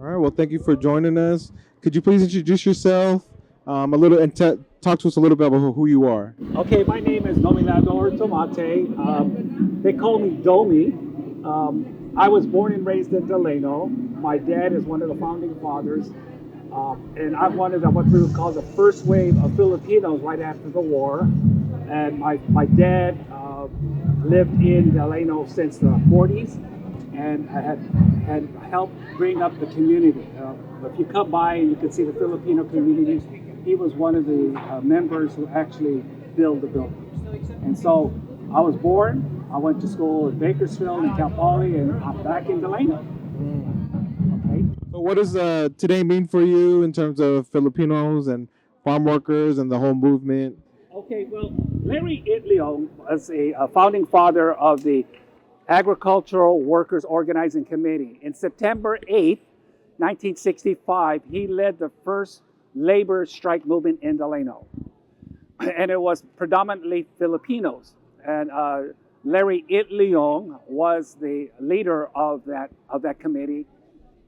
All right. Well, thank you for joining us. Could you please introduce yourself a little and talk to us a little bit about who you are? Okay, my name is Dominador Tomate. They call me Domi. I was born and raised in Delano. My dad is one of the founding fathers, and I'm one of the what we would call the first wave of Filipinos right after the war. And my dad lived in Delano since the 40s, and had helped bring up the community. If you come by and you can see the Filipino community, he was one of the members who actually built the building. And so I was born, I went to school in Bakersfield and Cal Poly, and I'm back in Delano. Okay. So, what does today mean for you in terms of Filipinos and farm workers and the whole movement? Okay, well, Larry Itliong was a founding father of the Agricultural Workers Organizing Committee. In September 8th, 1965, he led the first labor strike movement in Delano. And it was predominantly Filipinos. And Larry Itliong was the leader of that committee.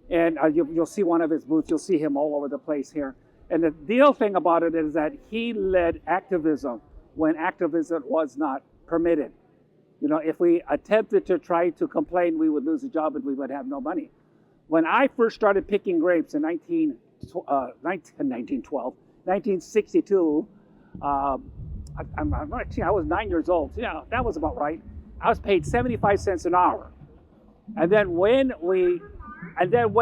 And you'll see one of his booths. You'll see him all over the place here. And the deal thing about it is that he led activism when activism was not permitted. You know, if we attempted to try to complain, we would lose a job and we would have no money. When I first started picking grapes in 1962, I was 9 years old. Yeah, that was about right. I was paid 75 cents an hour. And then when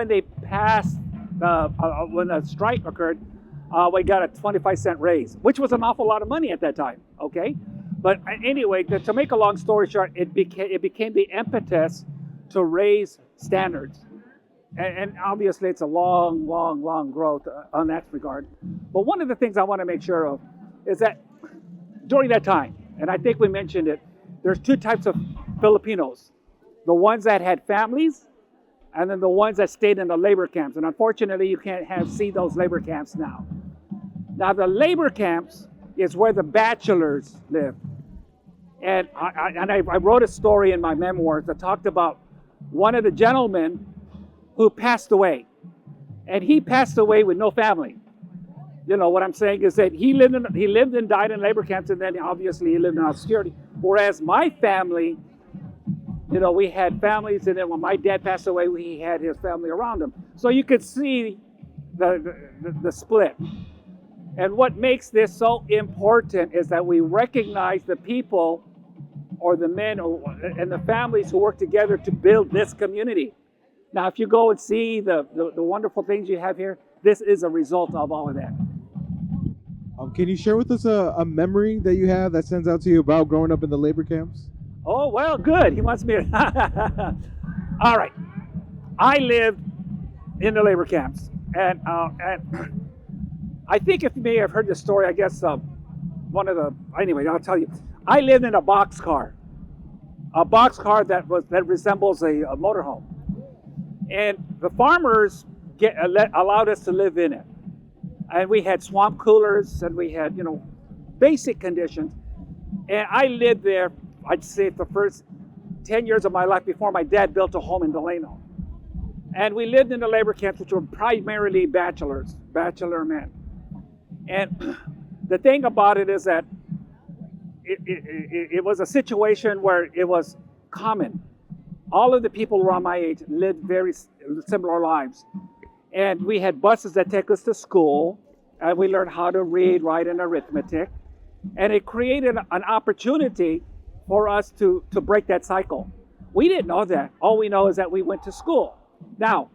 they passed, when the strike occurred, we got a 25-cent raise, which was an awful lot of money at that time. Okay, but anyway, to make a long story short, it became the impetus to raise standards, and obviously it's a long growth on that regard. But one of the things I want to make sure of is that during that time, and I think we mentioned it, there's two types of Filipinos: the ones that had families, and then the ones that stayed in the labor camps. And unfortunately, you can't see those labor camps now. Now, the labor camps is where the bachelors live. And I wrote a story in my memoirs that talked about one of the gentlemen who passed away. And he passed away with no family. You know what I'm saying is that he lived and died in labor camps, and then obviously he lived in obscurity. Whereas my family, you know, we had families, and then when my dad passed away, he had his family around him. So you could see the split. And what makes this so important is that we recognize the people or the men and the families who work together to build this community. Now, if you go and see the wonderful things you have here, this is a result of all of that. Can you share with us a memory that you have that stands out to you about growing up in the labor camps? Oh, well, good. He wants me to. All right. I lived in the labor camps. And I think if you may have heard this story, I guess anyway, I'll tell you. I lived in a boxcar that resembles a motorhome. And the farmers allowed us to live in it. And we had swamp coolers, and we had, basic conditions. And I lived there, I'd say, the first 10 years of my life before my dad built a home in Delano. And we lived in the labor camps, which were primarily bachelor men. And the thing about it is that it was a situation where it was common. All of the people around my age lived very similar lives. And we had buses that take us to school, and we learned how to read, write, and arithmetic. And it created an opportunity for us to break that cycle. We didn't know that. All we know is that we went to school. Now,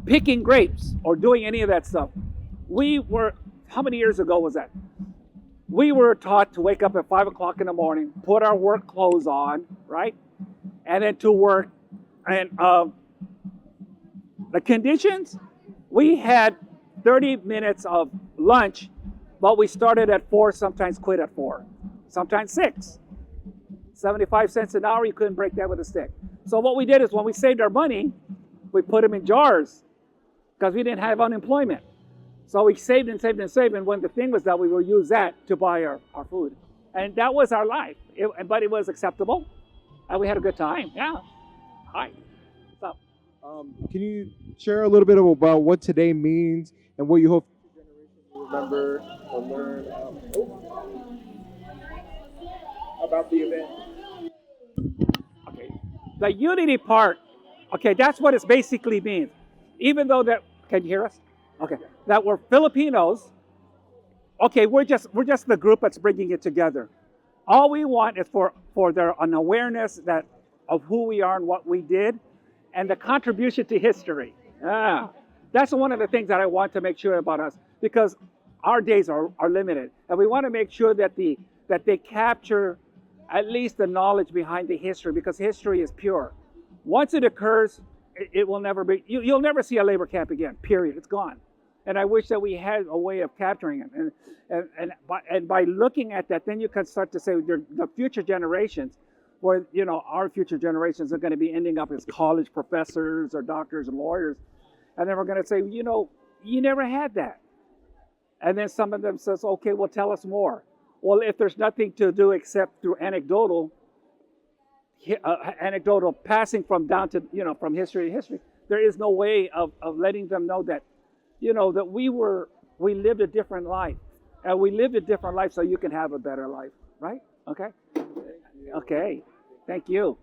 picking grapes or doing any of that stuff, how many years ago was that? We were taught to wake up at 5 o'clock in the morning, put our work clothes on, right? And then to work. And the conditions, we had 30 minutes of lunch, but we started at 4, sometimes quit at 4, sometimes 6. 75 cents an hour, you couldn't break that with a stick. So what we did is when we saved our money, we put them in jars because we didn't have unemployment. So we saved and saved and saved, and when the thing was that we would use that to buy our food. And that was our life. But it was acceptable, and we had a good time. Yeah. Hi. What's up? Can you share a little bit about what today means and what you hope future generations will remember or learn about the event? Okay. The unity part, okay, that's what it basically means. Even though that, can you hear us? Okay, that we're Filipinos. Okay, we're just the group that's bringing it together. All we want is for there an awareness that of who we are and what we did, and the contribution to history. Ah, that's one of the things that I want to make sure about us because our days are limited, and we want to make sure that they capture at least the knowledge behind the history because history is pure. Once it occurs, it will never be. You'll never see a labor camp again. Period. It's gone. And I wish that we had a way of capturing it. And by looking at that, then you can start to say the future generations, where our future generations are going to be ending up as college professors or doctors and lawyers, and then we're going to say, you never had that. And then some of them says, okay, well, tell us more. Well, if there's nothing to do except through anecdotal passing from down to from history to history, there is no way of letting them know that that we lived a different life, and we lived a different life so you can have a better life, right? Okay. Thank you.